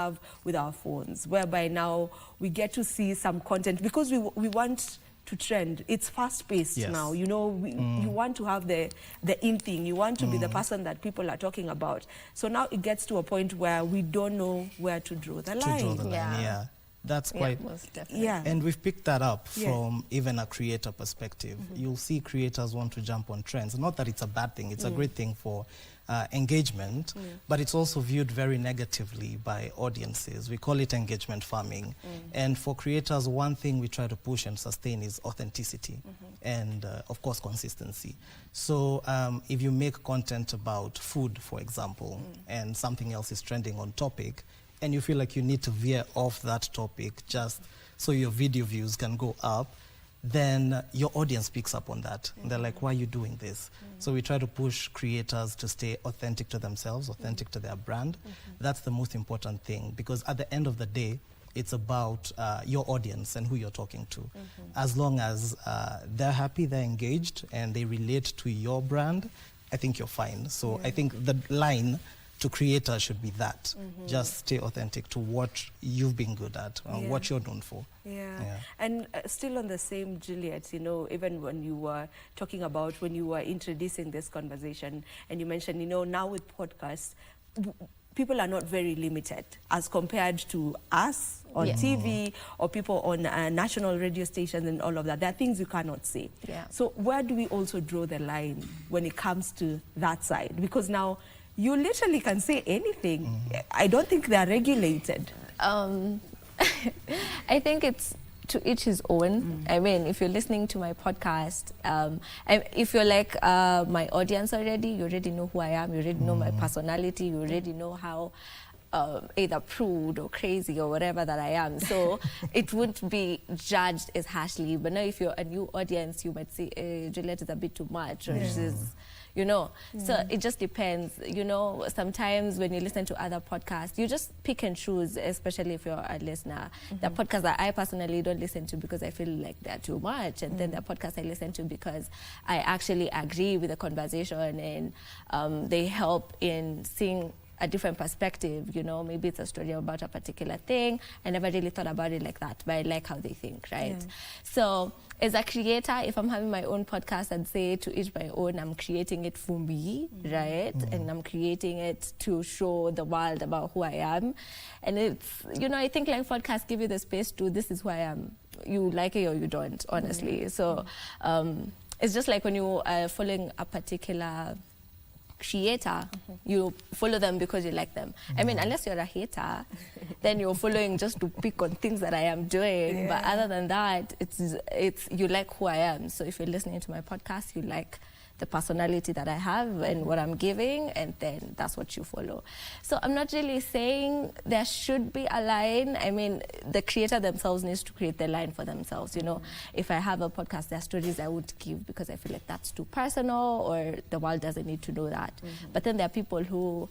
have with our phones, whereby now we get to see some content because we want to trend. It's fast-paced now. You know, you want to have the in thing. You want to be the person that people are talking about. So now it gets to a point where we don't know where to draw the line. Yeah. That's quite... most definitely. And we've picked that up from even a creator perspective. You'll see creators want to jump on trends. Not that it's a bad thing. It's a great thing for engagement, but it's also viewed very negatively by audiences. We call it engagement farming. And for creators, one thing we try to push and sustain is authenticity and, of course, consistency. So if you make content about food, for example, and something else is trending on topic, and you feel like you need to veer off that topic just so your video views can go up, then your audience picks up on that. And they're like, why are you doing this? So we try to push creators to stay authentic to themselves, authentic to their brand. That's the most important thing, because at the end of the day, it's about your audience and who you're talking to. As long as they're happy, they're engaged, and they relate to your brand, I think you're fine. So I think the line to creators should be that. Just stay authentic to what you've been good at, what you're known for. And still on the same, Juliet, you know, even when you were talking about, when you were introducing this conversation, and you mentioned, you know, now with podcasts, people are not very limited as compared to us on TV or people on national radio stations and all of that. There are things you cannot say. So where do we also draw the line when it comes to that side? Because now, you literally can say anything. I don't think they're regulated. I think it's to each his own. I mean, if you're listening to my podcast, if you're like my audience already, you already know who I am, you already know my personality, you already know how either prude or crazy or whatever that I am. So it wouldn't be judged as harshly. But now if you're a new audience, you might say, Juliet is a bit too much, or she's... You know, so it just depends. You know, sometimes when you listen to other podcasts, you just pick and choose, especially if you're a listener. The podcasts that I personally don't listen to because I feel like they're too much. And then the podcasts I listen to because I actually agree with the conversation and they help in seeing a different perspective, you know, maybe it's a story about a particular thing. I never really thought about it like that, but I like how they think, right? So as a creator, if I'm having my own podcast, I'd say to each my own, I'm creating it for me, right? And I'm creating it to show the world about who I am. And it's, you know, I think like podcasts give you the space to, this is who I am. You like it or you don't, honestly. So it's just like when you are following a particular creator, you follow them because you like them. I mean, unless you're a hater, then you're following just to pick on things that I am doing. But other than that, it's you like who I am. So if you're listening to my podcast, you like the personality that I have and what I'm giving, and then that's what you follow. So I'm not really saying there should be a line. I mean, the creator themselves needs to create the line for themselves, you know. If I have a podcast, there are stories I would give because I feel like that's too personal or the world doesn't need to know that. But then there are people who,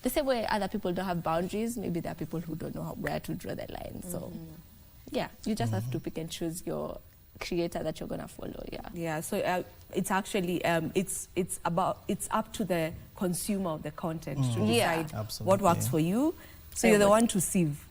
the same way other people don't have boundaries, maybe there are people who don't know where to draw the line. So yeah, you just have to pick and choose your creator that you're gonna follow. So it's actually it's up to the consumer of the content to decide what works for you. So you're the one to sieve.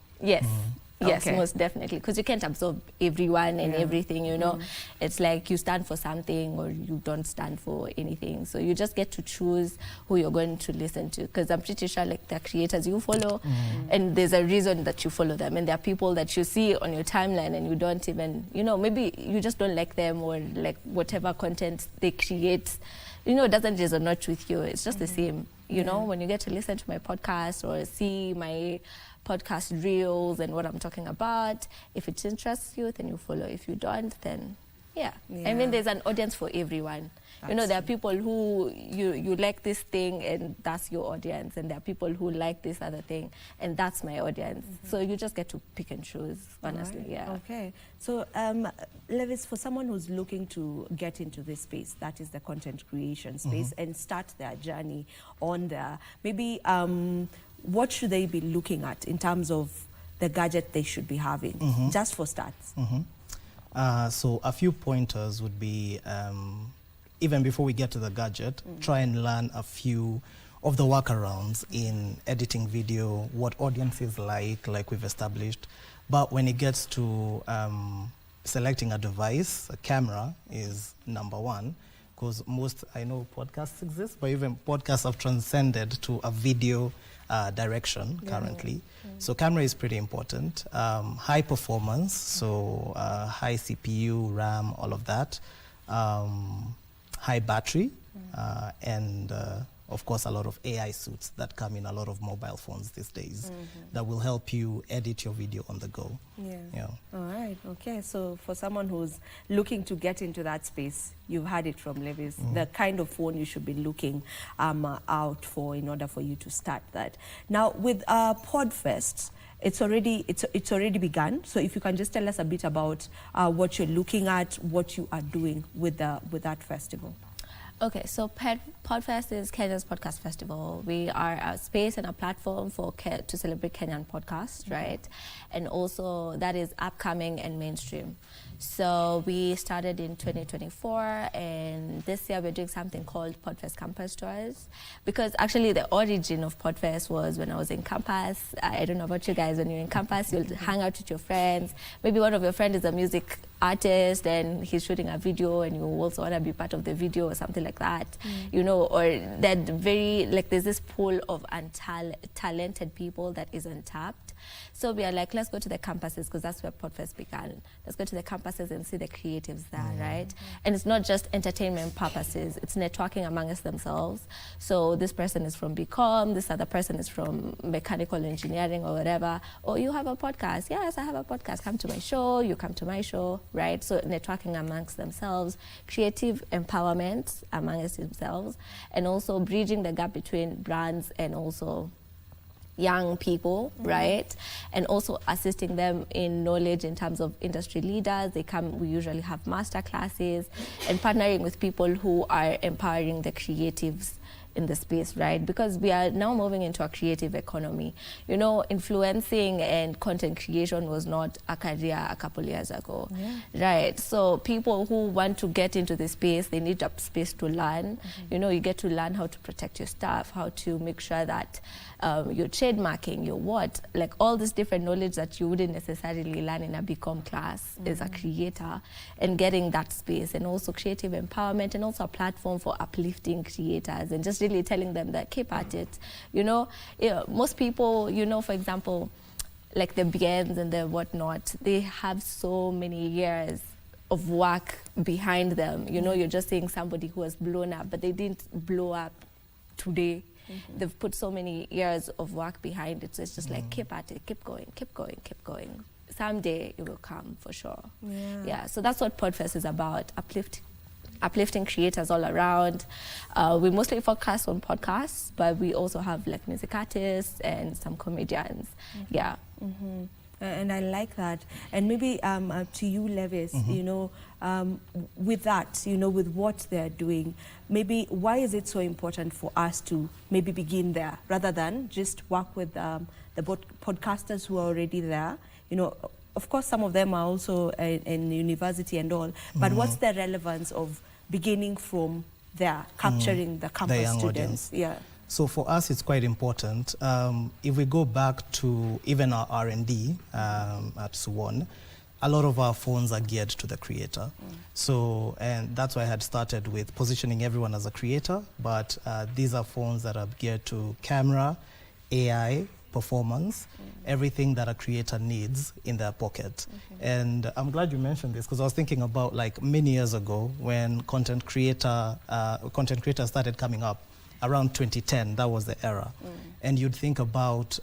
Yes, most definitely, because you can't absorb everyone and everything, you know. It's like you stand for something or you don't stand for anything. So you just get to choose who you're going to listen to, because I'm pretty sure like the creators you follow, and there's a reason that you follow them. And there are people that you see on your timeline and you don't even, you know, maybe you just don't like them, or like whatever content they create, you know, it doesn't resonate with you. It's just the same, you know, when you get to listen to my podcast or see my podcast reels and what I'm talking about. If it interests you, then you follow. If you don't, then I mean, there's an audience for everyone. You know, there are people who you like this thing and that's your audience, and there are people who like this other thing and that's my audience. So you just get to pick and choose, honestly. Okay. So Levis, for someone who's looking to get into this space, that is the content creation space, and start their journey on there, maybe what should they be looking at in terms of the gadget they should be having, just for starts? So a few pointers would be, even before we get to the gadget, try and learn a few of the workarounds in editing video, what audiences like we've established. But when it gets to selecting a device, a camera is number one, because I know podcasts exist, but even podcasts have transcended to a video direction currently. So camera is pretty important. High performance, so high CPU, RAM, all of that. High battery, and of course, a lot of AI suits that come in a lot of mobile phones these days that will help you edit your video on the go. Yeah. All right. Okay. So for someone who's looking to get into that space, you've had it from Levis, the kind of phone you should be looking out for in order for you to start that. Now, with Podfest, it's already begun. So if you can just tell us a bit about what you're looking at, what you are doing with that festival. Okay, so Podfest is Kenya's podcast festival. We are a space and a platform to celebrate Kenyan podcasts, right? And also that is upcoming and mainstream. So we started in 2024, and this year we're doing something called Podfest Campus Tours, because actually the origin of Podfest was when I was in campus. I don't know about you guys, when you're in campus, you'll hang out with your friends. Maybe one of your friends is a music artist and he's shooting a video and you also want to be part of the video or something like that, you know, or that there's this pool of talented people that is untapped. So we are like, let's go to the campuses, because that's where Podfest began. Let's go to the campuses and see the creatives there, right? And it's not just entertainment purposes, it's networking amongst themselves. So this person is from BCom, this other person is from mechanical engineering or whatever. Oh, you have a podcast? Yes, I have a podcast. Come to my show, you come to my show, right? So networking amongst themselves, creative empowerment amongst themselves, and also bridging the gap between brands and also young people, right? And also assisting them in knowledge in terms of industry leaders. We usually have master classes, and partnering with people who are empowering the creatives in the space, right? Because we are now moving into a creative economy. You know, influencing and content creation was not a career a couple years ago, right? So people who want to get into the space, they need a space to learn. You know, you get to learn how to protect your stuff, how to make sure that your trademarking, like all this different knowledge that you wouldn't necessarily learn in a BCom class as a creator, and getting that space, and also creative empowerment, and also a platform for uplifting creators, and just really telling them that keep at it. You know, most people, you know, for example, like the BNs and the whatnot, they have so many years of work behind them. You know, you're just seeing somebody who has blown up, but they didn't blow up today. They've put so many years of work behind it. So it's just like, keep at it, keep going, keep going, keep going. Someday it will come for sure. Yeah, so that's what Podfest is about, uplifting creators all around. We mostly focus on podcasts, but we also have like music artists and some comedians. Yeah. And I like that. And maybe to you, Levis, you know, with that, you know, with what they're doing, maybe why is it so important for us to maybe begin there rather than just work with the podcasters who are already there? You know, of course, some of them are also in university and all, but what's the relevance of beginning from there, capturing the campus the young students? Audience. Yeah. So for us, it's quite important. If we go back to even our R&D at Suwon, a lot of our phones are geared to the creator. So, and that's why I had started with positioning everyone as a creator, but these are phones that are geared to camera, AI, performance, everything that a creator needs in their pocket. And I'm glad you mentioned this, because I was thinking about like many years ago when content creators started coming up. Around 2010, that was the era. And you'd think about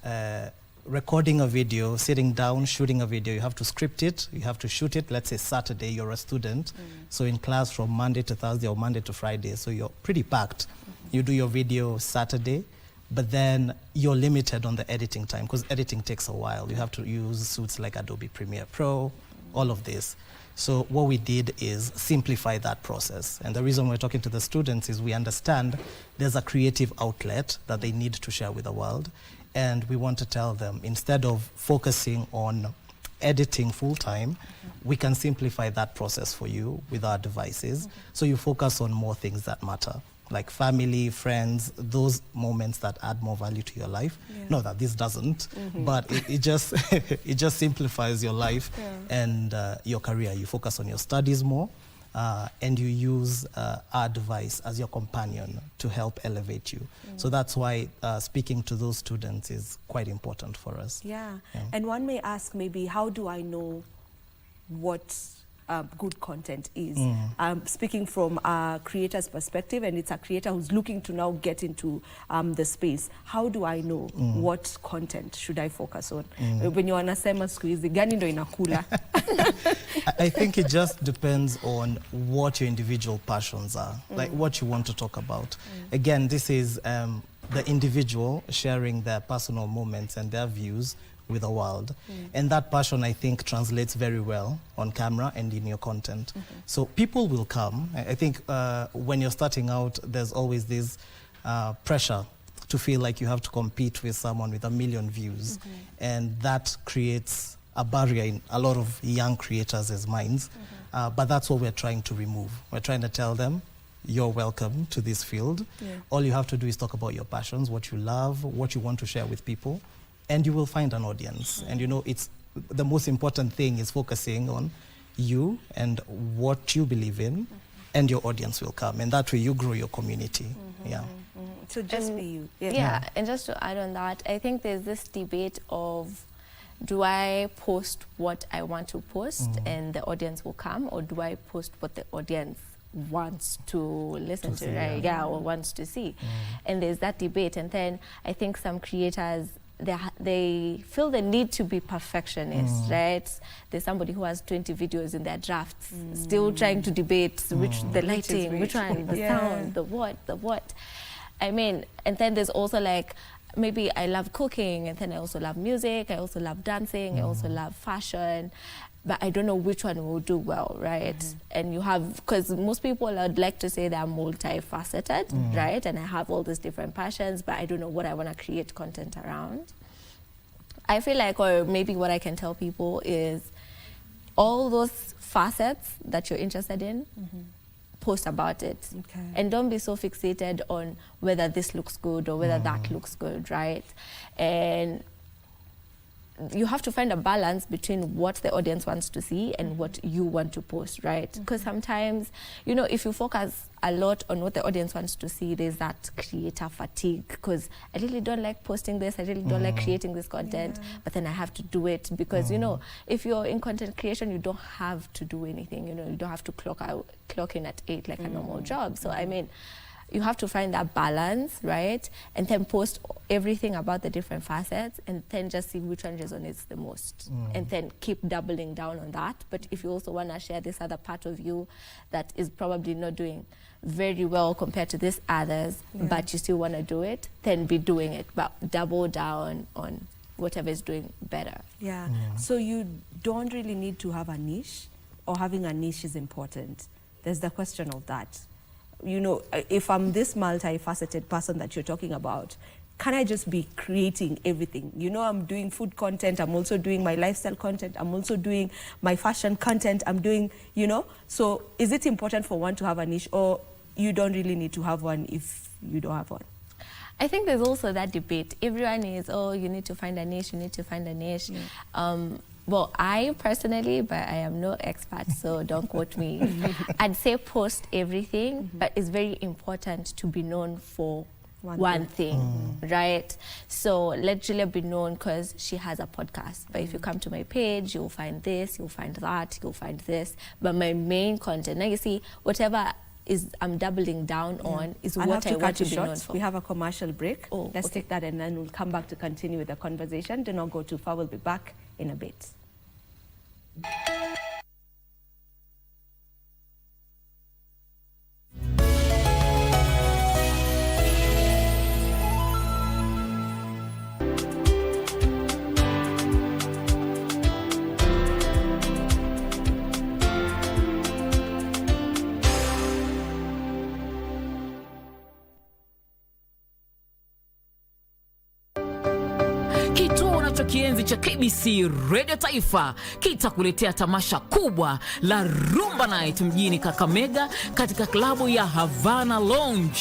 recording a video, sitting down, shooting a video. You have to script it, you have to shoot it. Let's say Saturday, you're a student. So in class from Monday to Thursday or Monday to Friday, so you're pretty packed. You do your video Saturday, but then you're limited on the editing time, because editing takes a while. You have to use suits like Adobe Premiere Pro, all of this. So what we did is simplify that process. And the reason we're talking to the students is we understand there's a creative outlet that they need to share with the world. And we want to tell them, instead of focusing on editing full-time, we can simplify that process for you with our devices. So you focus on more things that matter. like family, friends, those moments that add more value to your life. Not that this doesn't, but it just it just simplifies your life and your career. You focus on your studies more, and you use our device as your companion to help elevate you. So that's why speaking to those students is quite important for us. Yeah. And one may ask maybe, how do I know what good content is? Speaking from a creator's perspective, and it's a creator who's looking to now get into the space, how do I know what content should I focus on? When you're wanasema siku hizi gani ndo inakula? I think it just depends on what your individual passions are, like what you want to talk about. Again, this is the individual sharing their personal moments and their views with the world. And that passion, I think, translates very well on camera and in your content. So people will come. I think when you're starting out, there's always this pressure to feel like you have to compete with someone with 1 million views. And that creates a barrier in a lot of young creators' minds. But that's what we're trying to remove. We're trying to tell them, you're welcome to this field. All you have to do is talk about your passions, what you love, what you want to share with people, and you will find an audience. And you know, it's the most important thing is focusing on you and what you believe in, and your audience will come. And that way you grow your community. So just be you. And just to add on that, I think there's this debate of, do I post what I want to post and the audience will come, or do I post what the audience wants to listen to, right? Or wants to see. And there's that debate. And then I think some creators, they feel the need to be perfectionists, right? There's somebody who has 20 videos in their drafts, still trying to debate which the lighting, which one, the sound, the what. I mean, and then there's also like, maybe I love cooking, and then I also love music, I also love dancing, I also love fashion, but I don't know which one will do well, right? And you have, because most people would like to say they're multifaceted, right? And I have all these different passions, but I don't know what I want to create content around. I feel like, or maybe what I can tell people is, all those facets that you're interested in, post about it. And don't be so fixated on whether this looks good or whether that looks good, right? And you have to find a balance between what the audience wants to see and what you want to post, right? Because sometimes, you know, if you focus a lot on what the audience wants to see, there's that creator fatigue, because I really don't like posting this, I really don't like creating this content, but then I have to do it because, you know, if you're in content creation, you don't have to do anything, you know, you don't have to clock in at 8 like a normal job. So, I mean, you have to find that balance, right? And then post everything about the different facets, and then just see which one resonates the most. And then keep doubling down on that. But if you also want to share this other part of you that is probably not doing very well compared to this others, but you still want to do it, then be doing it. But double down on whatever is doing better. So you don't really need to have a niche, or having a niche is important. There's the question of that. You know, if I'm this multifaceted person that you're talking about, can I just be creating everything? You know, I'm doing food content, I'm also doing my lifestyle content, I'm also doing my fashion content, I'm doing, you know. So is it important for one to have a niche, or you don't really need to have one if you don't have one? I think there's also that debate. Everyone is, oh, you need to find a niche, you need to find a niche. Well, I personally, but I am no expert, so don't quote me. I'd say post everything, but it's very important to be known for one thing, right? So let Julia be known because she has a podcast. But if you come to my page, you'll find this, you'll find that, you'll find this. But my main content, now you see, whatever is I'm doubling down on is what I want to be known for. We have a commercial break. Let's take that, and then we'll come back to continue with the conversation. Do not go too far. We'll be back in a bit. kienzi cha KBC Radio Taifa kitakuletea tamasha kubwa la Rumba Night mjini Kakamega katika klabu ya Havana Lounge.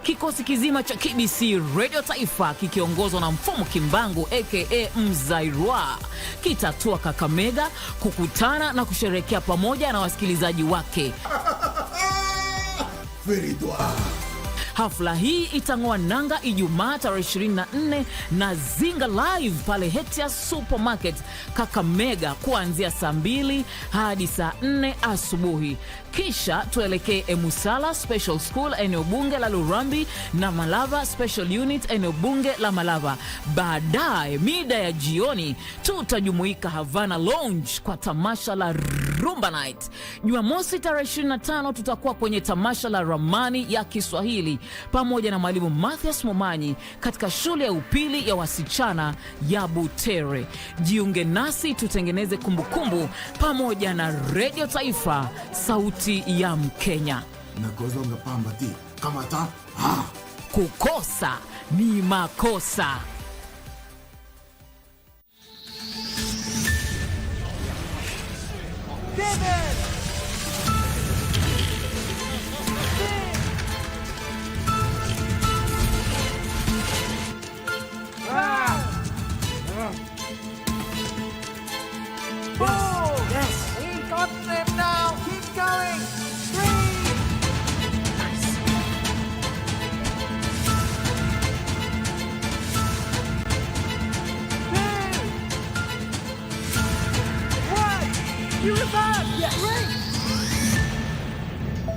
Kikosi kizima cha KBC Radio Taifa kikiongozwa na Mfumo Kimbangu aka Mzairwa kitatua Kakamega kukutana na kusherehekea pamoja na wasikilizaji wake. Hafla hii itang'oa nanga Ijumaa tarehe 24 na Zinga Live pale Hetia Supermarket Kakamega kuanzia saa 2 hadi saa 4 asubuhi. Kisha tuelekee Emusala Special School eneo bunge la Lurambi na Malava Special Unit eneo bunge la Malava. Baadaye mida ya jioni tutajumuika Havana Lounge kwa tamasha la Rumba Night. Jumamosi tarehe 25 tutakuwa kwenye tamasha la Ramani ya Kiswahili pamoja na mwalimu Mathias Momanyi katika shule ya upili ya wasichana ya Butere. Jiunge nasi tutengeneze kumbukumbu pamoja na Radio Taifa, sauti ya Mkenya. Kukosa ni makosa.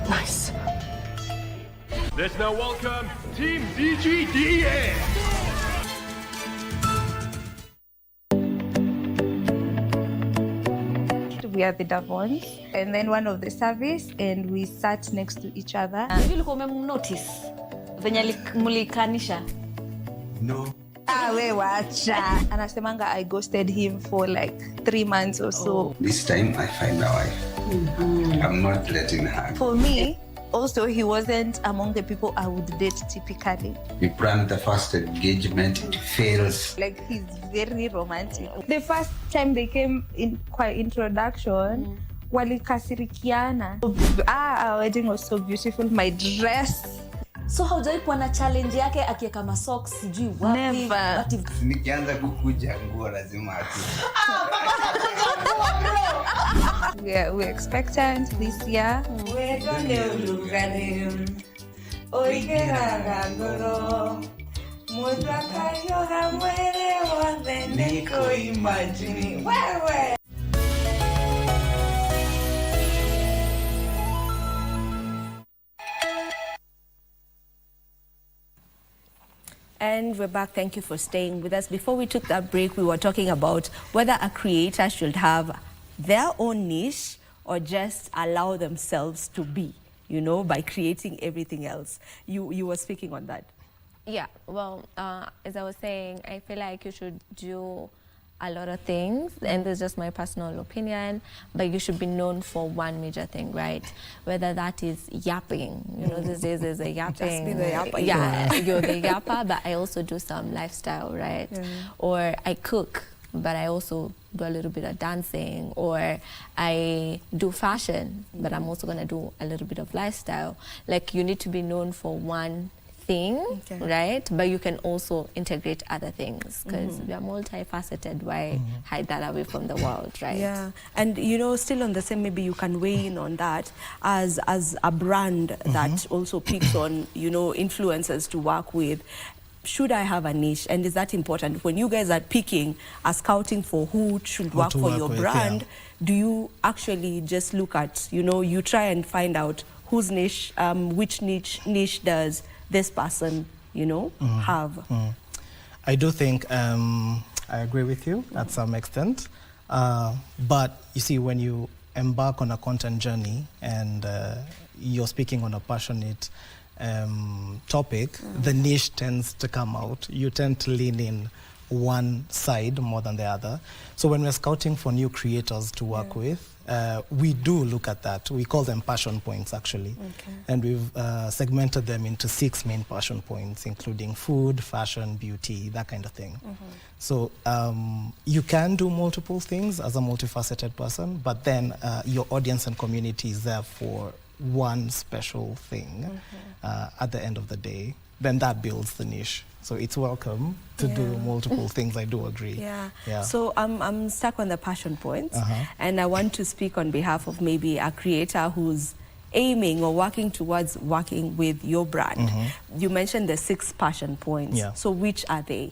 Nice. Let's now welcome Team DGDA. We are the Davons, and then one of the service, and we sat next to each other. Hivi ulikuwa umemnotice venye mlikanisha? No. We wacha. Anasemanga I ghosted him for like 3 months or so. This time I find a wife. I'm not letting her. For me, also he wasn't among the people I would date typically. We planned the first engagement, it fails. Like he's very romantic. The first time they came in kwa introduction, walikasirikiana. Our wedding was so beautiful. My dress. So haujai kuwa na challenge yake akiweka masocks sijui wapi? Never. Nikianza kukuja nguo lazima ati. We're expectant this year. And we're back. Thank you for staying with us. Before we took that break, we were talking about whether a creator should have their own niche or just allow themselves to be, you know, by creating everything else. You were speaking on that. Yeah, well, as I was saying, I feel like you should do a lot of things, and this is just my personal opinion, but you should be known for one major thing, right? Whether that is yapping, you know, these days there's a yapping. Just be the yapper. Yeah, you're the yapper, but I also do some lifestyle, right? Or I cook, but I also do a little bit of dancing, or I do fashion, but I'm also gonna do a little bit of lifestyle. Like, you need to be known for one thing, right? But you can also integrate other things, because we are multifaceted. Why hide that away from the world, right? Yeah, and you know, still on the same, maybe you can weigh in on that as a brand that also picks on, you know, influencers to work with. Should I have a niche, and is that important when you guys are picking, are scouting for who should work for your brand? Do you actually just look at, you know, you try and find out whose niche, which niche does this person, you know, have? I do think I agree with you at some extent, but you see, when you embark on a content journey and you're speaking on a passionate topic, the niche tends to come out. You tend to lean in one side more than the other. So when we're scouting for new creators to work with, we do look at that. We call them passion points, actually. And we've segmented them into 6 main passion points, including food, fashion, beauty, that kind of thing. So you can do multiple things as a multifaceted person, but then your audience and community is there for one special thing at the end of the day. Then that builds the niche. So it's welcome to do multiple things. I do agree. So I'm stuck on the passion points, and I want to speak on behalf of maybe a creator who's aiming or working towards working with your brand. You mentioned the 6 passion points. So which are they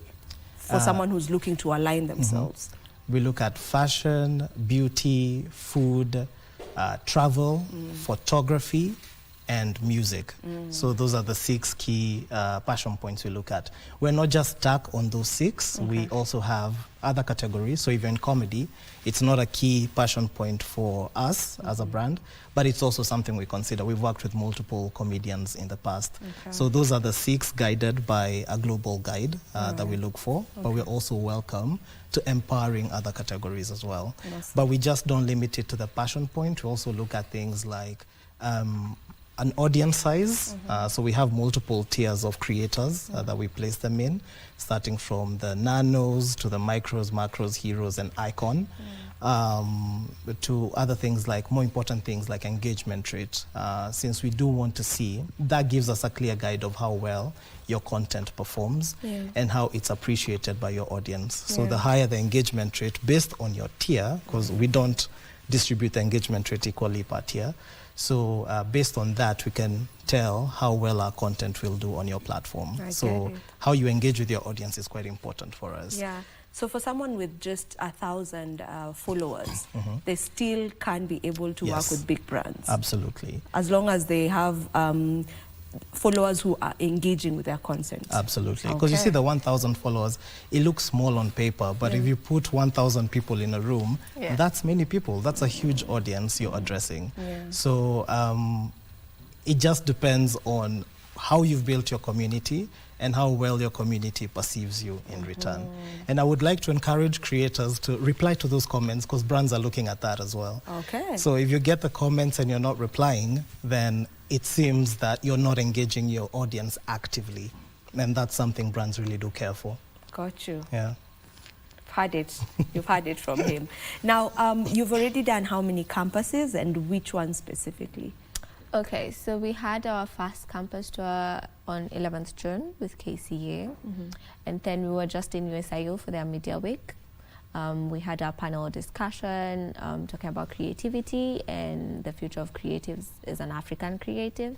for someone who's looking to align themselves? We look at fashion, beauty, food, travel, photography, and music. So those are the 6 key passion points we look at. We're not just stuck on those 6. We also have other categories. So even comedy, it's not a key passion point for us as a brand, but it's also something we consider. We've worked with multiple comedians in the past. So those are the 6 guided by a global guide that we look for, but we're also welcome to empowering other categories as well. But we just don't limit it to the passion point. We also look at things like an audience size. So we have multiple tiers of creators that we place them in, starting from the nanos to the micros, macros, heroes, and icon, to other things like, more important things like engagement rate. Since we do want to see, that gives us a clear guide of how well your content performs and how it's appreciated by your audience. So the higher the engagement rate based on your tier, because we don't distribute the engagement rate equally per tier. So based on that, we can tell how well our content will do on your platform. So how you engage with your audience is quite important for us. So for someone with just 1,000 followers, they still can be able to work with big brands. Absolutely. As long as they have followers who are engaging with their content. Absolutely. Because you see the 1,000 followers, it looks small on paper, but if you put 1,000 people in a room, that's many people. That's a huge audience you're addressing. So it just depends on how you've built your community and how well your community perceives you in return. And I would like to encourage creators to reply to those comments, because brands are looking at that as well. So if you get the comments and you're not replying, then it seems that you're not engaging your audience actively. And that's something brands really do care for. Got you. Yeah. Had it. You've had it from him. Now, you've already done how many campuses, and which one specifically? Okay, so we had our first campus tour on 11th June with KCA, and then we were just in USIU for their media week. We had our panel discussion talking about creativity and the future of creatives as an African creative.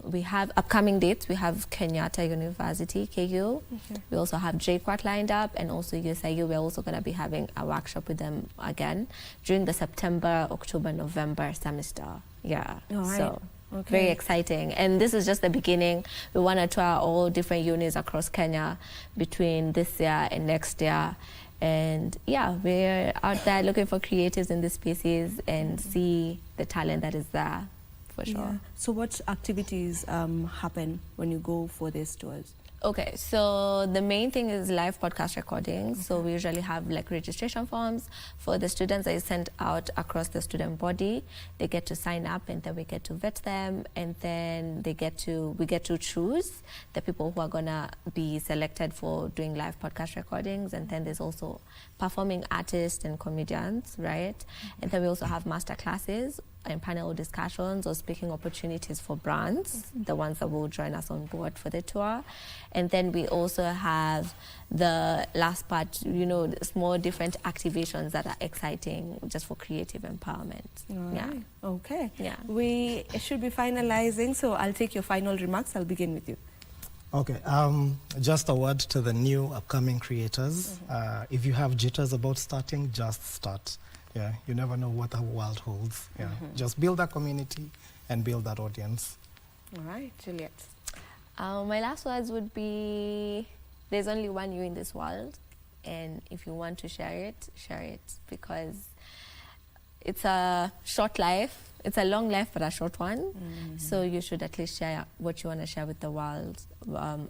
We have upcoming dates. We have Kenyatta University, KU. We also have JQuat lined up, and also USIU. We're also going to be having a workshop with them again during the September, October, November semester. So very exciting. And this is just the beginning. We want to tour all different units across Kenya between this year and next year. And we're out there looking for creatives in these spaces and see the talent that is there, for sure. So what activities happen when you go for these tours? Okay, so the main thing is live podcast recordings. So we usually have like registration forms for the students that is sent out across the student body. They get to sign up, and then we get to vet them, and then we get to choose the people who are gonna be selected for doing live podcast recordings. And then there's also performing artists and comedians, right? And then we also have master classes and panel discussions or speaking opportunities for brands, the ones that will join us on board for the tour. And then we also have the last part, small different activations that are exciting just for creative empowerment. We should be finalizing, so I'll take your final remarks. I'll begin with you. Okay, just a word to the new upcoming creators. If you have jitters about starting, just start. You never know what the world holds. Just build that community and build that audience. All right, Juliet. My last words would be, there's only one you in this world, and if you want to share it, because it's a short life, It's a long life but a short one. So you should at least share what you want to share with the world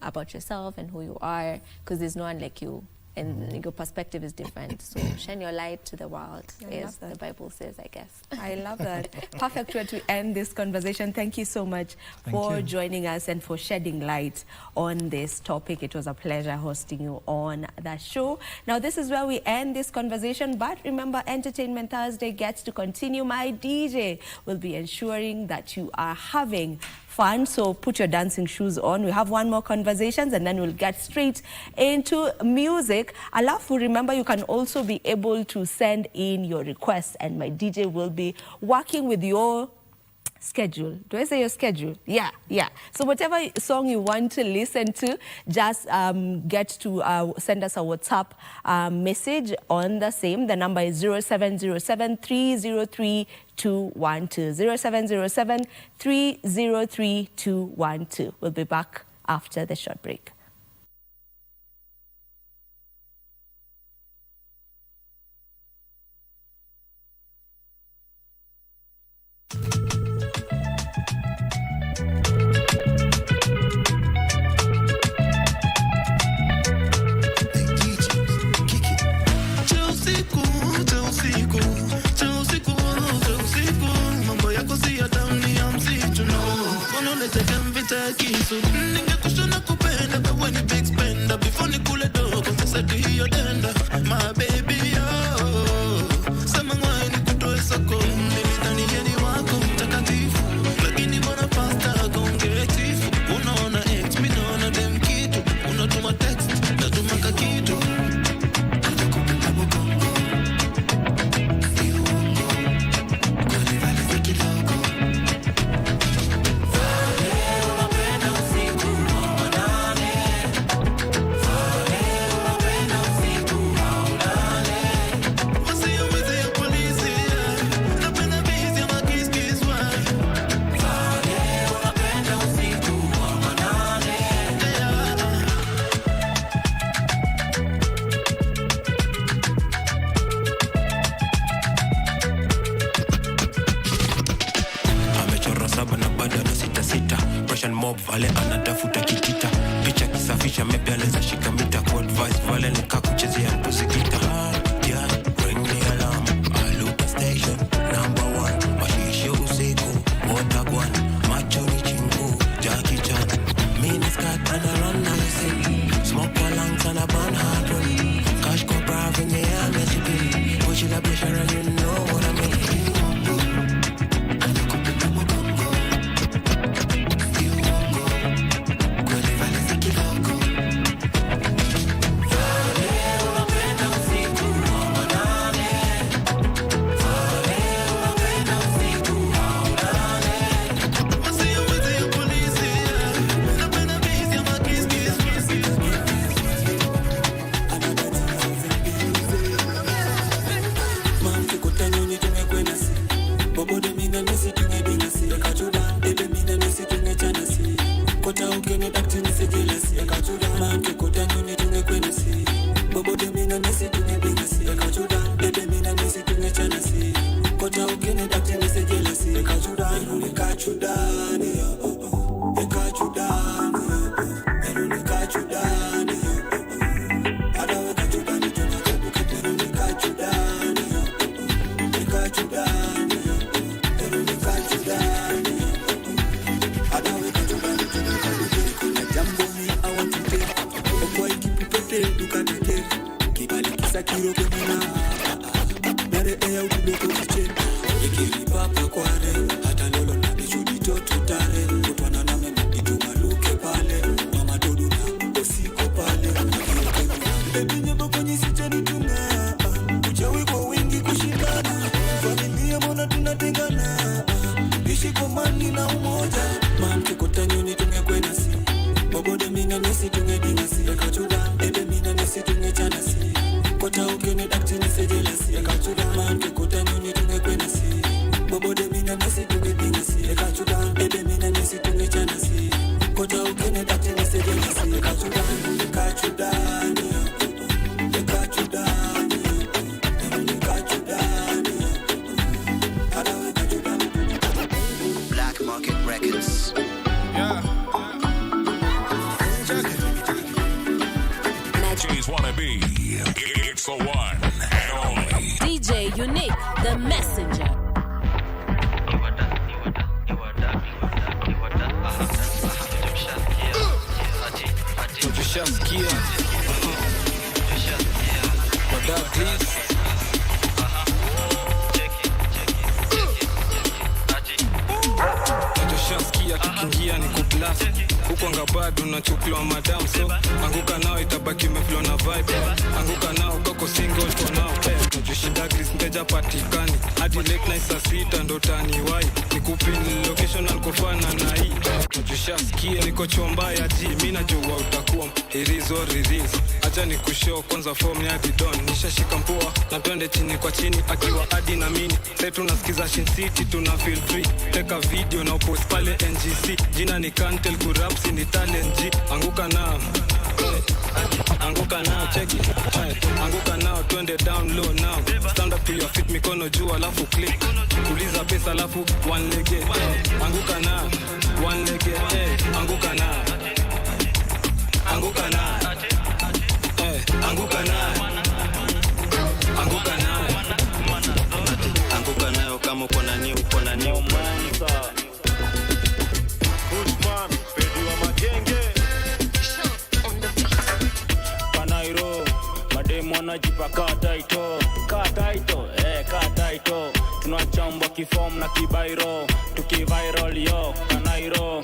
about yourself and who you are, because there's no one like you. And your perspective is different. So shine your light to the world, as the Bible says, I guess. I love that. Perfect way to end this conversation. Thank you so much for joining us and for shedding light on this topic. It was a pleasure hosting you on the show. Now, this is where we end this conversation. But remember, Entertainment Thursday gets to continue. My DJ will be ensuring that you are having fun, so put your dancing shoes on. We have one more conversations and then we'll get straight into music. Alafu, remember, you can also be able to send in your requests and my DJ will be working with your schedule. Do I say your schedule? Yeah. So whatever song you want to listen to, just get to send us a WhatsApp message on the same. The number is 0707-303-212. 0707-303-212. We'll be back after the short break. My baby, vale anatafuta kitita picha kisafisha maybe anaweza shika mita kwa advice vale nikakuchezea mpuzi kita yeah ring the alarm alupa station number 1 mashisho usiku watagwan macho ni chingu Jackie Chan mini skirt and a run now say smoke a lungs and a burn hard run cash go brave in the air recipe push it up pressure and you know what I mean. Bobo de mina nesi tunge dingasi, eka chuda, ebe mina nesi DJ Unique, the messenger. Kikiingia ni kuplas huko ngabado unachukua madam so anguka nao itabaki umeflow na vibe anguka nao koko single for now tujishinda Chris mteja patikani hadi late night saa 6 ndo taniwai nikupin location alikofana na hii tujishasikia niko chomba ya G mimi najua utakuwa irizo release acha nikushow kwanza form ya bidon nishashika mpoa na twende chini kwa chini akiwa hadi na mimi sasa tunasikiza Shin City tuna feel free teka video na post pale NGC jina ni Kantel Kurapsi ni talent G anguka nao check it anguka nao twende down low now stand up to your feet mikono juu alafu click tuliza pesa alafu one leg anguka nao one leg anguka nao anguka nao anguka nao anguka nao anguka nao kama uko na new Bushman, Pedi wa magenge. Kanairo, mademu wanajipa kata ito. Tunachamba kiform na kibairo, tukiviral yo. Kanairo,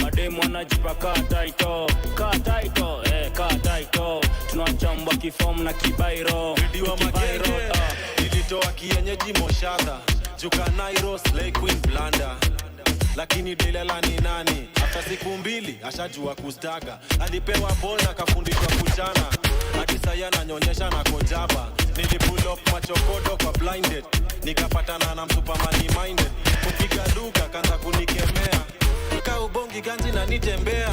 mademu wanajipa kata ito. Tunachamba kiform na kibairo, Pedi wa magenge. Nilitoa kienyeji moshada, Juka Nairo, Slay Queen Blanda. Lakini Delela ni nani? Hata siku 2 ashajua kustaga. Alipewa ball na kafundishwa kuchana. Hadi saya nanyonyesha na kojaba. Nilipull up machokodo kwa blinded. Nikapatana na msupamani minded. Kupiga duka kanza kunikemea. Nika ubongi ganji na nitembea.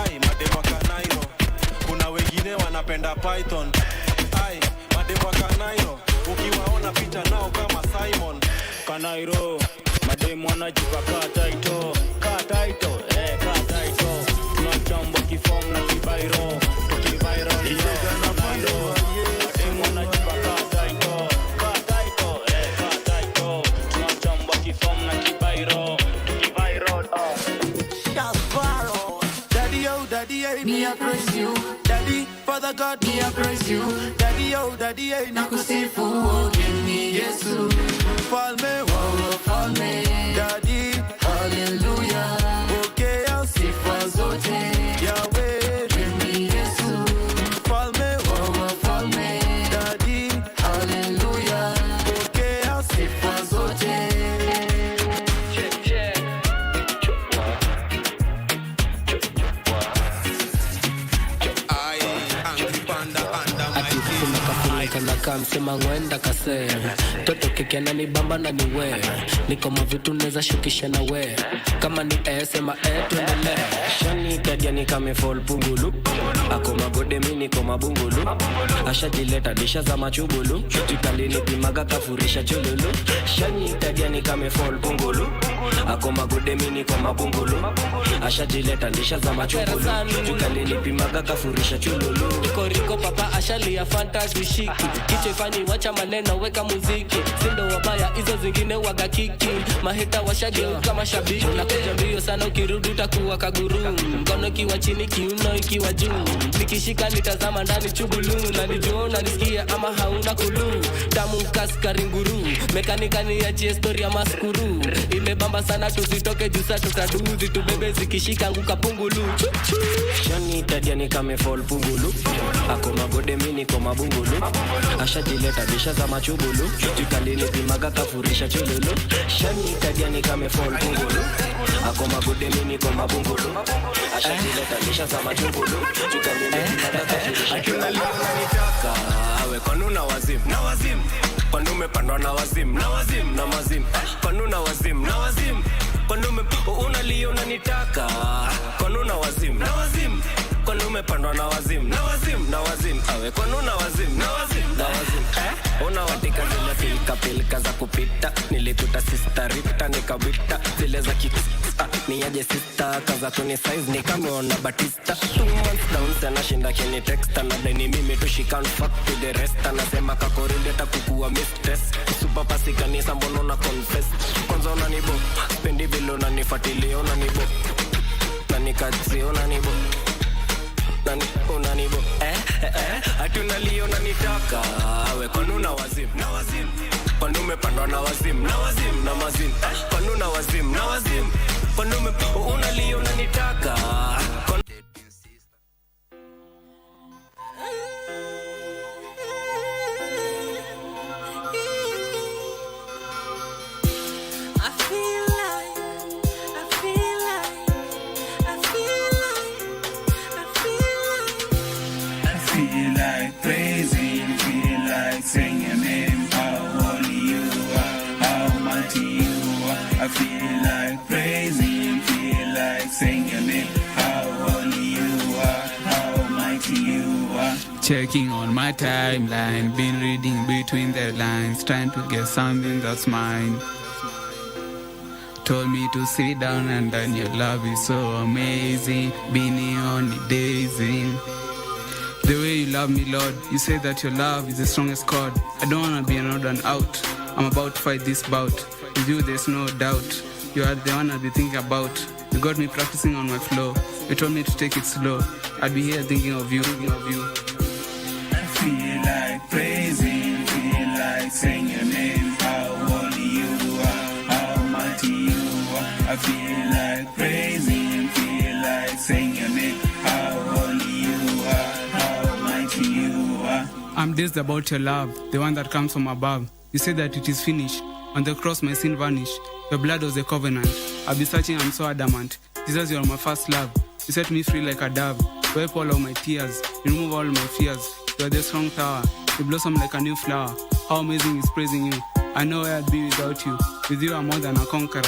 Ai mademu wa Kanairo. Kuna wengine wanapenda Python. Ai mademu wa Kanairo. Ukiwaona picha nao kama Simon. Kanairo, mademu wanajipa kata ito. Tunachamba kiform na kibairo, tukiviral yo. Kanairo, mademu wanajipa kata ito. Tunachamba kiform na kibairo, tukiviral Daddy, me I praise you. Daddy, Father God, me I praise you. Daddy, nakusifu, oh, give me Yesu. Falme, wow, falme. Daddy, hallelujah. Okay, sifa zote. Yahweh, give me Yesu. Falme, wow, falme. Daddy, hallelujah. Okay, sifa zote. Msema ngwenda kasera toto keke na nibamba na niwe niko mavitu neza shukisha na we kama ni sema tuendele shani kadia ni kame fall pungulu ako magode mini koma bungulu ashajileta disha za machubulu tutikali ni pimaga kafurisha chululu shani kadia ni kame fall pungulu ako magode mini koma bungulu ashajileta disha za machubulu tutikali ni pimaga kafurisha chululu niko papa ashali ya fantasy shiki kiche fani wacha maneno weka muziki sindo wabaya hizo zingine waga kiki mahita washageuka mashabiki unakuja mbio sana ukirudi utakuwa kaguru mkono kiwa chini kiuno ikiwa juu nikishika nitazama ndani chubulu na nijiona nisikia ama hauna kulu tamu kaskari nguru mekanika ni ya story ya maskuru imebamba sana tuzitoke juu sasa tutaduzi tubebe zikishika nguka pungulu shani tadia ni kame fall pungulu ako magode mini koma bungulu ashajileta disha za machubulu tukalini pimaga kafurisha chululu shani kadia kame fall pungulu ako magode mini koma bungulu ashajileta disha za machubulu tukalini pimaga kafurisha chululu awe kanuna wazim na wazim kwani umepandwa na wazim na wazim na mazim kwani una wazim na wazim kwani unalio unanitaka kwani una wazim na wazim kwani umepandwa na wazim na wazim na wazim awe kwani una wazim na wazim na wazim una watika zile pilka za kupita nilikuta sister rita nikawita zile za ni aje sister kaza kuni size ni kama ona Batista 2 months down sana shinda kini text na deni mimi tu she can't fuck with the rest anasema kakorinde takukua mistress super pasi kanisa mbono na confess kwanza unanibo spendi bilo na nifuatilia unanibo na nikatsi unanibo nani unanibo hatuna lio na nitaka we kwanu na wazim kwanu umepandwa na wazim na mazim kwanu na wazim kwanu una lio na nitaka Sing your name, how holy you are, how mighty you are. I feel like praising, feel like sing your name, how holy you are, how mighty you are. Checking on my timeline, been reading between the lines, trying to get something that's mine. Told me to sit down and then your love is so amazing, been here on the dazing. The way you love me, Lord, you say that your love is the strongest chord. I don't want to be an odd and out. I'm about to fight this bout. With you, there's no doubt. You are the one I'll be thinking about. You got me practicing on my flow. You told me to take it slow. I'd be here thinking of you. I feel like praising, feel like saying your name. How holy you are, how mighty you are. I feel like praising, feel like saying your name. How holy you are. I'm dazed about your love, the one that comes from above. You say that it is finished. On the cross my sin vanished. Your blood was a covenant. I've been searching, I'm so adamant. Jesus, you are my first love. You set me free like a dove. You wipe all of my tears. You remove all my fears. You are the strong tower. You blossom like a new flower. How amazing is praising you. I know where I'd be without you. With you I'm more than a conqueror.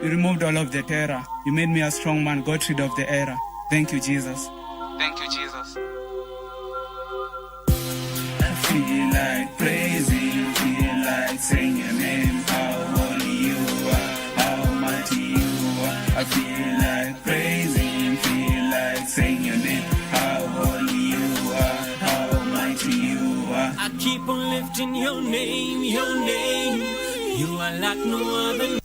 You removed all of the terror. You made me a strong man, got rid of the error. Thank you, Jesus. Thank you, Jesus. Feel like praising, feel like saying your name. How holy you are, how mighty you are. I feel like praising, feel like saying your name. How holy you are, how mighty you are. I keep on lifting your name, your name. You are like no other.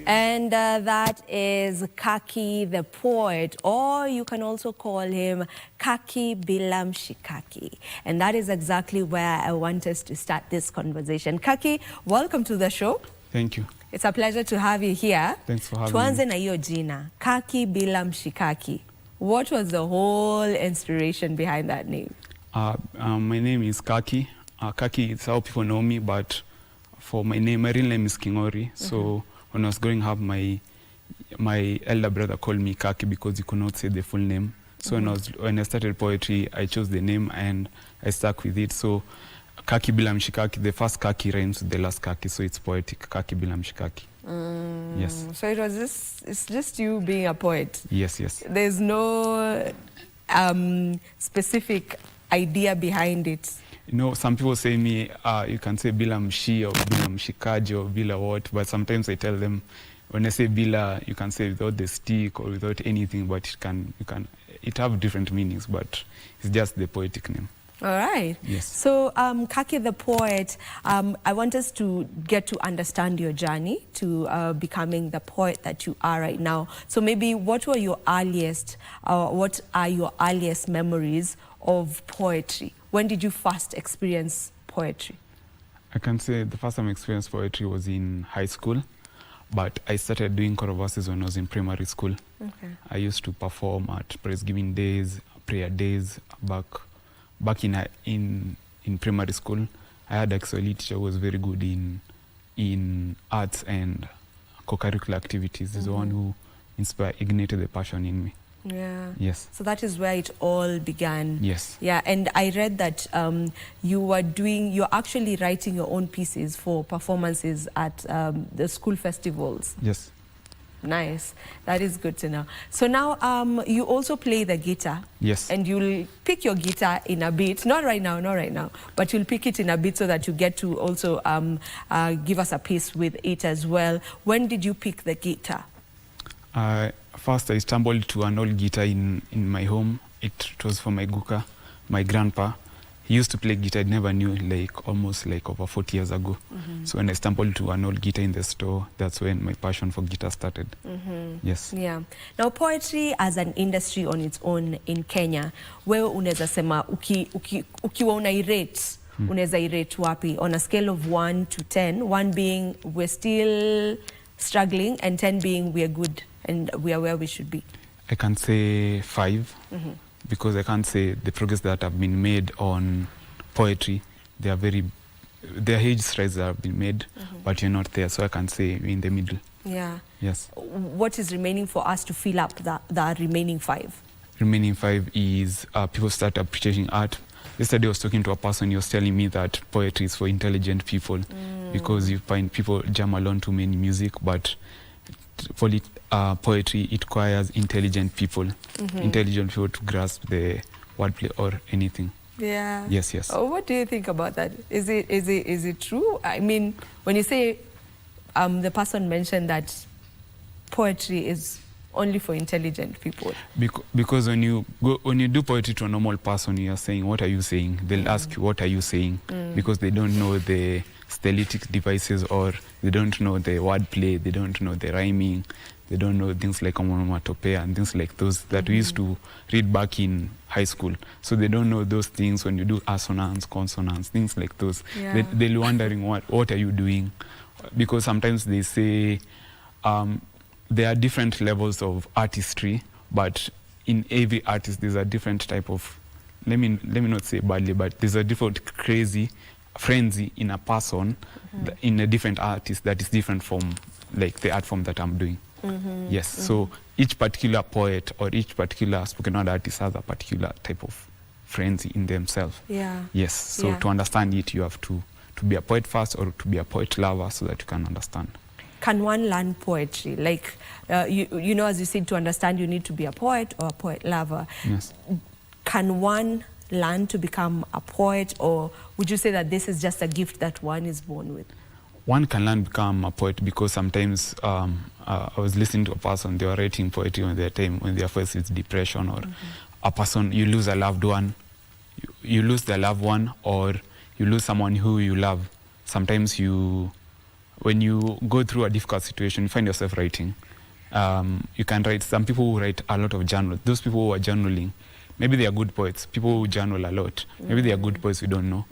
And that is Kaki the Poet, or you can also call him Kaki Bila Mshikaki. And that is exactly where I want us to start this conversation. Kaki, welcome to the show. Thank you. It's a pleasure to have you here. Thanks for having Tuanze me. na hiyo jina, Kaki Bila Mshikaki. What was the whole inspiration behind that name? My name is Kaki. Kaki is how people know me, but for my name, my real name is Kingori. So when I was growing up, my elder brother called me Kaki because he could not say the full name. So when I started poetry, I chose the name and I stuck with it. So Kaki Bila Mshikaki, the first Kaki rhymes with the last Kaki, so it's poetic. Kaki Bila Mshikaki. Yes. So it's just you being a poet. Yes. There's no specific idea behind it. You know, some people say me, you can say Bila Mshi or Bila Mshikaji or Bila what, but sometimes I tell them, when I say Bila, you can say without the stick or without anything, but it have different meanings, but it's just the poetic name. All right. Yes. So, Kaki the Poet, I want us to get to understand your journey to becoming the poet that you are right now. So maybe what are your earliest memories of poetry? When did you first experience poetry? I can say the first time I experienced poetry was in high school, but I started doing choral verses when I was in primary school. Okay. I used to perform at praise giving days, prayer days. Back in primary school, I had a Kiswahili teacher who was very good in arts and co-curricular activities. He's the one who ignited the passion in me. Yeah. Yes. So that is where it all began. Yes. Yeah, and I read that you're actually writing your own pieces for performances at the school festivals. Yes. Nice. That is good to know. So now you also play the guitar. Yes. And you'll pick your guitar in a bit. Not right now, but you'll pick it in a bit so that you get to also give us a piece with it as well. When did you pick the guitar? First, I stumbled to an old guitar in my home. It was for my guka, my grandpa. He used to play guitar. I never knew, almost over 40 years ago. So when I stumbled to an old guitar in the store, that's when my passion for guitar started. Yes. Yeah. Now, poetry as an industry on its own in Kenya, wewe unaweza sema ukiwa unairate, unaweza irate wapi on a scale of 1 to 10, 1 being we're still struggling and 10 being we are good and we are where we should be? I can say 5. Because I can't say the progress that have been made on poetry. There are huge strides that have been made, but you're not there. So I can say in the middle. Yeah. Yes. What is remaining for us to fill up the remaining 5? Remaining 5 is people start appreciating art. Yesterday I was talking to a person, he was telling me that poetry is for intelligent people because you find people jam along to many music, but poetry, it requires intelligent people to grasp the wordplay or anything. Yeah. Yes. Oh, what do you think about that? Is it true? I mean, when you say the person mentioned that poetry is only for intelligent people. Because when you do poetry to a normal person, you are saying, what are you saying? They'll ask you, what are you saying? Because they don't know the stylistic devices, or they don't know the wordplay, they don't know the rhyming, they don't know things like onomatopoeia and things like those that we used to read back in high school. So they don't know those things when you do assonance, consonants, things like those. Yeah. They're wondering, what are you doing? Because sometimes they say there are different levels of artistry, but in every artist there's a different type of, let me not say badly, but there's a different crazy frenzy in a person, in a different artist that is different from the art form that I'm doing. Yes. So each particular poet or each particular spoken word artist has a particular type of frenzy in themselves. Yeah. Yes. So to understand it, you have to be a poet first or to be a poet lover so that you can understand. Can one learn poetry? Like, you know, as you said, to understand you need to be a poet or a poet lover. Yes. Can one learn to become a poet, or would you say that this is just a gift that one is born with? One can learn to become a poet because sometimes I was listening to a person, they were writing poetry when they're faced with depression, or a person, you lose a loved one, you lose the loved one, or you lose someone who you love. Sometimes when you go through a difficult situation, you find yourself writing. You can write. Some people who write a lot of journals. Those people who are journaling, maybe they are good poets. People who journal a lot, maybe they are good poets, we don't know.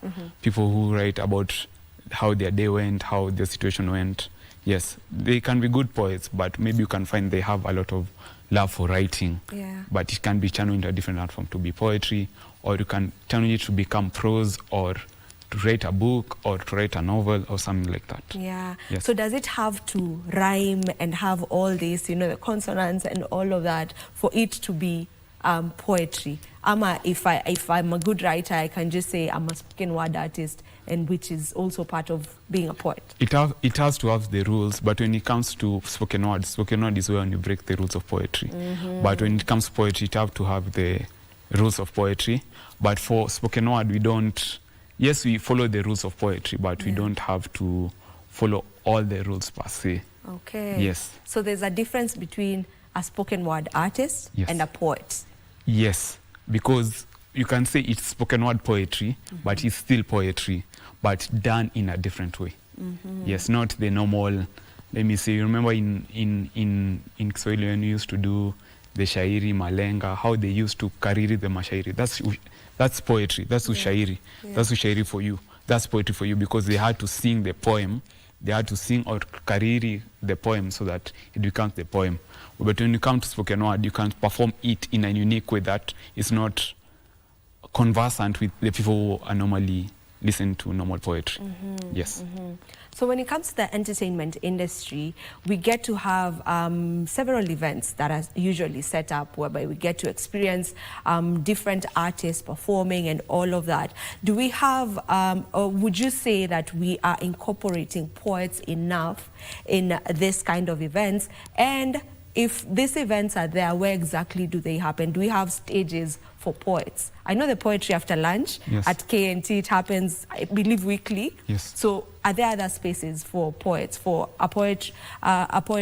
People who write about how their day went, how their situation went. Yes, they can be good poets, but maybe you can find they have a lot of love for writing. Yeah. But it can be channeled into a different art form to be poetry, or you can channel it to become prose, or to write a book, or to write a novel, or something like that. Yeah. Yes. So does it have to rhyme and have all this, you know, the consonants and all of that for it to be poetry? If I'm a good writer, I can just say I'm a spoken word artist, and which is also part of being a poet. It has to have the rules, but when it comes to spoken word is when you break the rules of poetry. But when it comes to poetry, it have to have the rules of poetry. But for spoken word, we don't. Yes, we follow the rules of poetry, but we don't have to follow all the rules per se. Okay. Yes. So there's a difference between a spoken word artist and a poet. Yes, because you can say it's spoken word poetry, but it's still poetry, but done in a different way. Yes, not the normal. Let me say, you remember in Kiswahili when we used to do the shairi, malenga, how they used to kariri the mashairi. That's poetry. That's ushairi. That's ushairi for you. That's poetry for you, because they had to sing the poem. They had to sing or kariri the poem so that it becomes the poem. But when you come to spoken word, you can perform it in a unique way that is not conversant with the people who are normally listen to normal poetry. Yes. So when it comes to the entertainment industry, we get to have several events that are usually set up whereby we get to experience different artists performing and all of that. Do we have, or would you say that we are incorporating poets enough in this kind of events? And if these events are there, where exactly do they happen? Do we have stages for poets? I know the Poetry After Lunch at KNT, it happens, I believe, weekly. Yes. So are there other spaces for poets, for a poet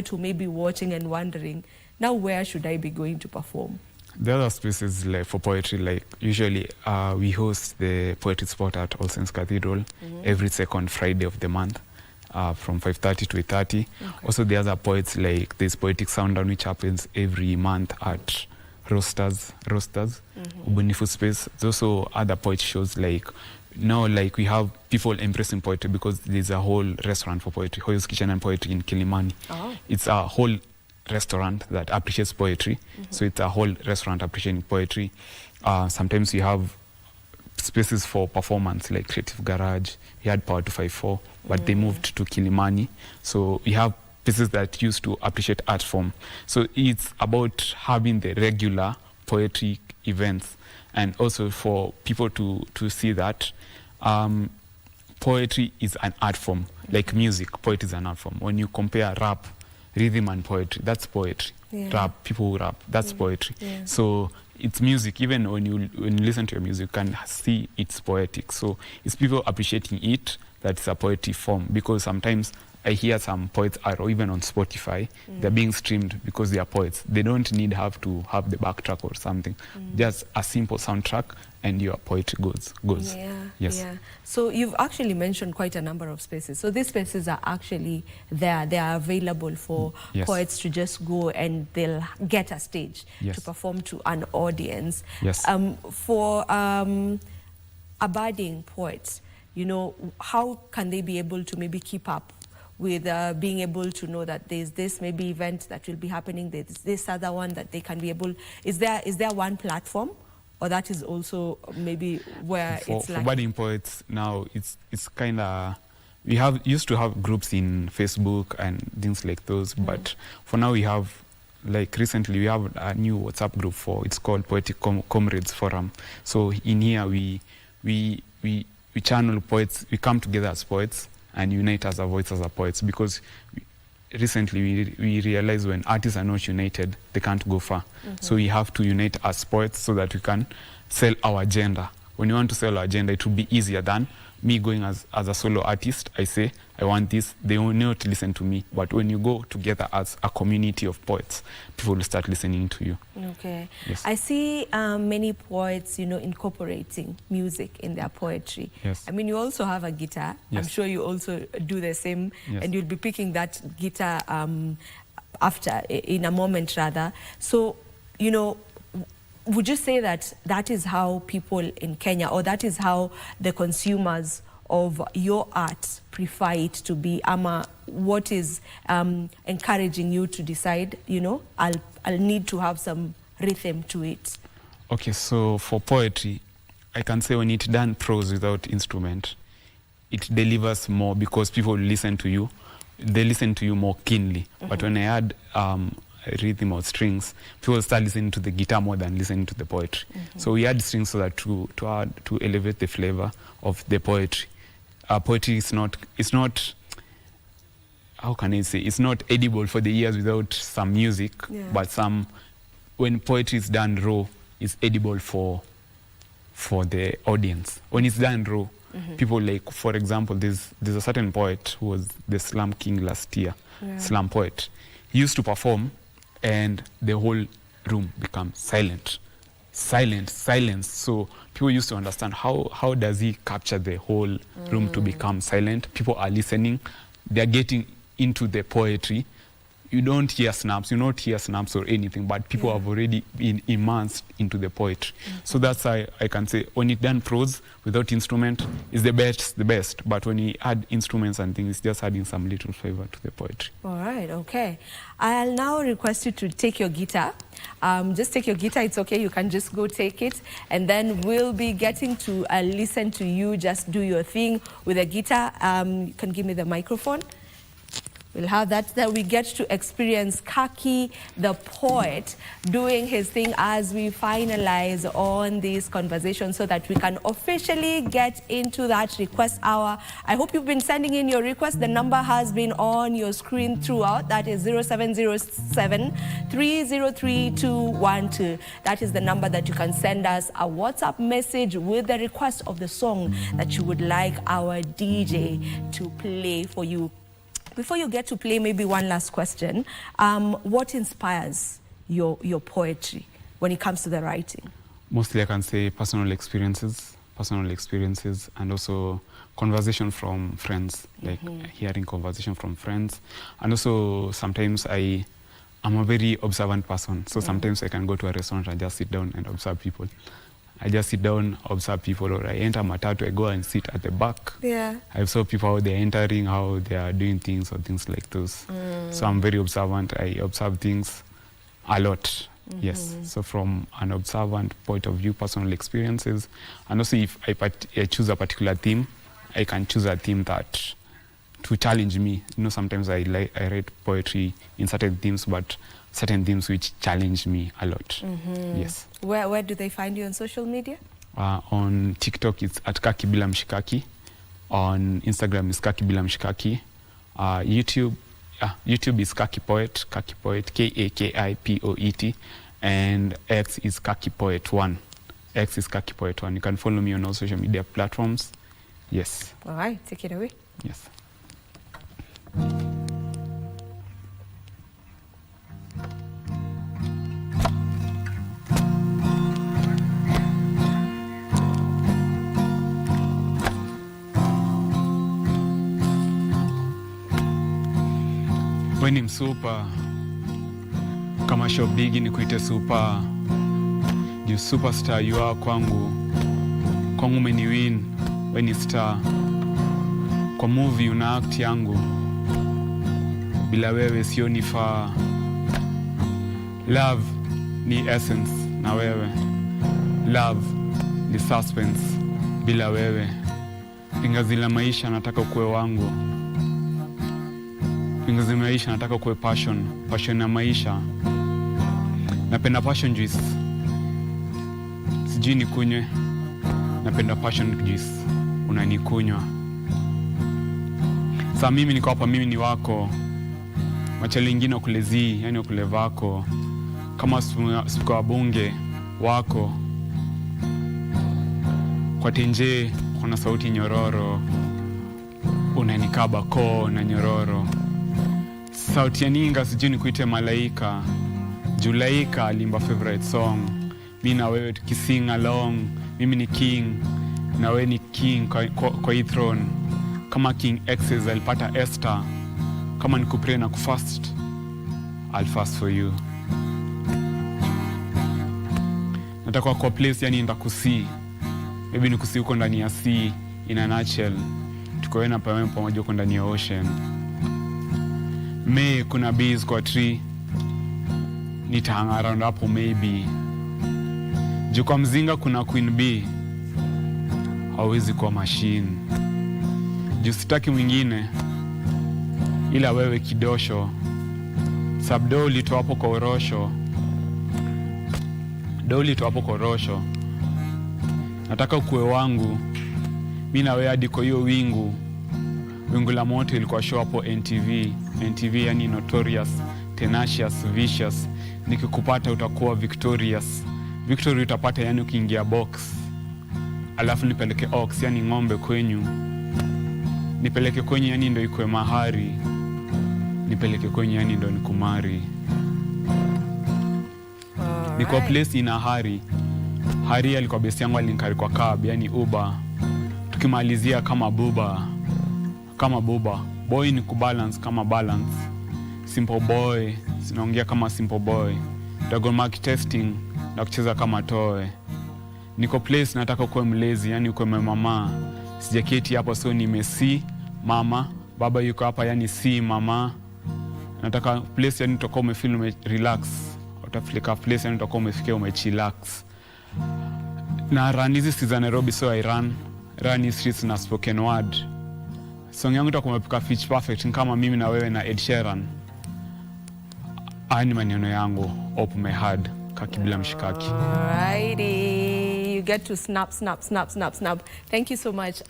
who may be watching and wondering, now where should I be going to perform? The other spaces like for poetry, like usually we host the poetry spot at All Saints Cathedral every second Friday of the month from 5:30 to 8:30. Also, the other poets, like there's Poetic Sound which happens every month at Roasters, Ubunifu Space. There's also other poetry shows like like we have people embracing poetry because there's a whole restaurant for poetry, Hoyo's Kitchen and Poetry in Kilimani. It's a whole restaurant that appreciates poetry. So it's a whole restaurant appreciating poetry. Sometimes we have spaces for performance like Creative Garage. We had Power 254, but they moved to Kilimani. So we have places that used to appreciate art form. So it's about having the regular poetry events and also for people to see that poetry is an art form. Like music, poetry is an art form. When you compare rap, rhythm and poetry, that's poetry. Rap, people who rap, that's poetry. So it's music. Even when you listen to your music, you can see it's poetic. So it's people appreciating it that's a poetry form. Because sometimes I hear some poets are even on Spotify. They're being streamed because they are poets. They don't need to have the backtrack or something. Just a simple soundtrack and your poetry goes. Yes. So you've actually mentioned quite a number of spaces. So these spaces are actually there. They are available for poets to just go and they'll get a stage to perform to an audience. For budding poets, how can they be able to maybe keep up with being able to know that there's this maybe event that will be happening, there's this other one that they can be able, is there one platform, or that is also maybe where it's like... For budding poets now, it's kind of, we used to have groups in Facebook and things like those, but for now we have, like recently we have a new WhatsApp group it's called Poetic Comrades Forum. So in here we channel poets, we come together as poets and unite as a voice as a poets, because recently we realize when artists are not united, they can't go far. So we have to unite as poets so that we can sell our agenda. When you want to sell our agenda, it will be easier than me going as a solo artist. I say, I want this, they will not listen to me. But when you go together as a community of poets, people will start listening to you. Okay. I see many poets, incorporating music in their poetry. I mean, you also have a guitar. I'm sure you also do the same, and you'll be picking that guitar after, in a moment rather. So, would you say that is how people in Kenya, or that is how the consumers of your art prefer it to be? What is encouraging you to decide, I'll need to have some rhythm to it? Okay, so for poetry, I can say when it's done prose without instrument, it delivers more because people listen to you. They listen to you more keenly. But when I add rhythm or strings, people start listening to the guitar more than listening to the poetry. So we add strings so that to elevate the flavor of the poetry. Poetry is not, how can I say, it's not edible for the ears without some music, but when poetry is done raw, it's edible for the audience. When it's done raw, people like, for example, there's a certain poet who was the Slam King last year, Slam poet. He used to perform and the whole room becomes silence. So people used to understand how does he capture the whole room to become silent. People are listening, they're getting into the poetry. You don't hear snaps or anything, but people have already been immersed into the poetry. So that's why I can say when it's done prose without instrument is the best. But when you add instruments and things, it's just adding some little flavor to the poetry. All right, okay. I'll now request you to take your guitar. Just take your guitar, it's okay, you can just go take it. And then we'll be getting to listen to you just do your thing with the guitar. You can give me the microphone. We'll have that we get to experience Kaki, the poet, doing his thing as we finalize on this conversation so that we can officially get into that request hour. I hope you've been sending in your request. The number has been on your screen throughout. That is 0707 303 212. That is the number that you can send us a WhatsApp message with the request of the song that you would like our DJ to play for you. Before you get to play, maybe one last question. What inspires your poetry when it comes to the writing? Mostly I can say personal experiences, and also conversation from friends, like hearing conversation from friends. And also sometimes I'm a very observant person, so sometimes I can go to a restaurant and just sit down and observe people. I just sit down, observe people, or I enter matatu, I go and sit at the back. Yeah. I saw people how they're entering, how they are doing things, or things like those. So I'm very observant. I observe things a lot. Yes. So from an observant point of view, personal experiences, and also if I choose a particular theme, I can choose a theme that to challenge me. You know, sometimes I write poetry in certain themes, but certain themes which challenge me a lot. Yes. Where do they find you on social media? On TikTok, it's at Kaki Bila Mshikaki. On Instagram, it's Kaki Bila Mshikaki. YouTube is Kaki Poet, Kakipoet, and X is Kaki Poet 1. X is Kaki Poet 1. You can follow me on all social media platforms. Yes. All right, take it away. Yes. Weni msupa kama show bigi ni kuite super you superstar you are kwangu umeni win weni star kwa movie una act yangu bila wewe sio nifaa love ni essence na wewe love ni suspense bila wewe pingazi la maisha nataka ukue wangu pingazi maisha nataka ukue passion ya maisha napenda passion juice sijui nikunywe napenda passion juice unanikunywa saa mimi niko hapa mimi ni wako machali ingine okulezii yani okulevako kama siku wa bunge wako kwa tenje kuna sauti nyororo unanikaba koo na nyororo sauti ya ninga sijui nikuite malaika Julaika alimba favorite song mi na wewe tukising along mimi ni king na wewe ni king kwa hii throne kama King X's alipata Esther kama nikupray na kufast I'll fast for you nataka kwa place yani ndakusi maybe nikusi huko ndani ya sea in a nutshell tukoe na pamoja huko ndani ya ocean May kuna bees kwa tree nitahang around hapo maybe juu kwa mzinga kuna queen bee hawezi kuwa machine juu sitaki mwingine ila wewe kidosho sabdo ulitoa hapo kwa orosho nataka ukue wangu mi na wewe hadi kwa hiyo wingu la moto ilikuwa show hapo NTV yani notorious tenacious vicious nikikupata utakuwa victorious victory utapata yani ukiingia box alafu nipeleke ox yani ng'ombe kwenyu nipeleke kwenyu yani ndo ikue mahari nipeleke kwenyu yani ndo nikumari niko place ina hari alikuwa besi yangu alinkari kwa cab yani Uber tukimalizia kama buba boy ni kubalance kama balance simple boy sinaongea kama simple boy Dragon Mark testing na kucheza kama toe niko place nataka kuwe mlezi yani ukwe mama sijaketi hapa so nimesi mama baba yuko hapa yani si mama nataka place yani utakuwa umefeel relax utafika place yani utakuwa umefikia umechillax na run hizi si za Nairobi so I run streets na spoken word song yangu itakuwa umepika pitch perfect kama mimi na wewe na Ed Sheeran ani maneno yangu open my heart Kaki Bila Mshikaki. Alrighty, you get to snap. Thank you so much,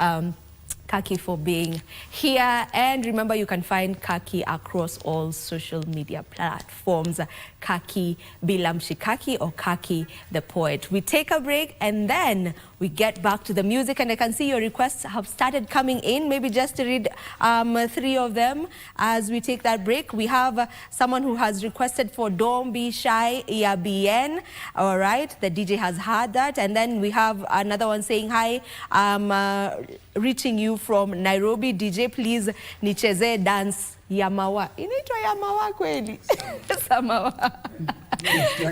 Kaki, for being here. And remember, you can find Kaki across all social media platforms. Kaki Bila Mshikaki or Kaki the Poet. We take a break and then we get back to the music. And I can see your requests have started coming in. Maybe just to read 3 of them as we take that break. We have someone who has requested for Don't Be Shy, Ya Bien. All right, the DJ has heard that. And then we have another one saying, hi, reaching you from Nairobi. DJ, please nicheze dance Yamawa. Inaitwa Yamawa kweli? Samawa.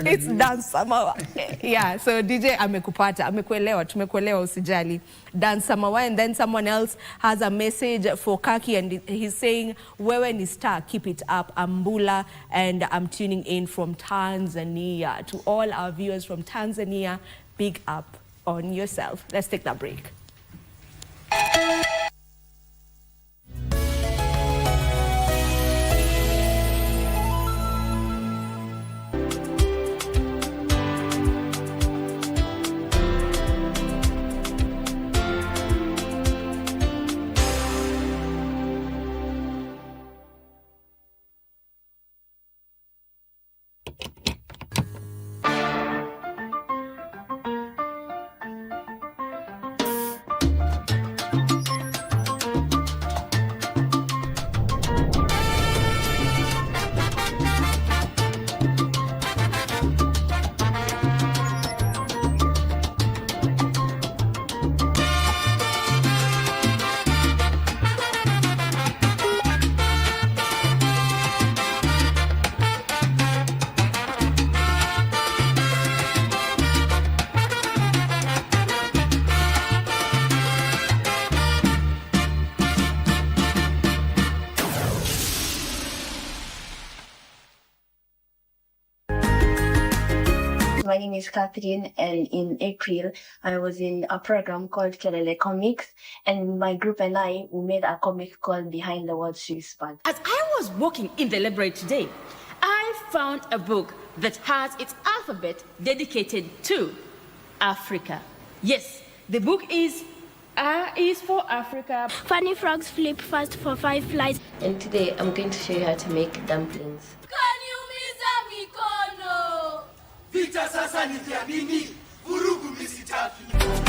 It's dance Samawa. Yeah, so DJ amekupata, amekuelewa, tumekuelewa, usijali. Dance Samawa. And then someone else has a message for Kaki and he's saying, wewe ni star, keep it up. Ambula, and I'm tuning in from Tanzania. To all our viewers from Tanzania, big up on yourself. Let's take that break. My name is Catherine, and in April, I was in a program called Kelele Comics, and my group and I, we made a comic called Behind the Words She Whispered. As I was walking in the library today, I found a book that has its alphabet dedicated to Africa. Yes, the book is for Africa. Funny frogs flip fast for 5 flies. And today, I'm going to show you how to make dumplings. Vita sasa ni vya nini? Vurugu misitaki.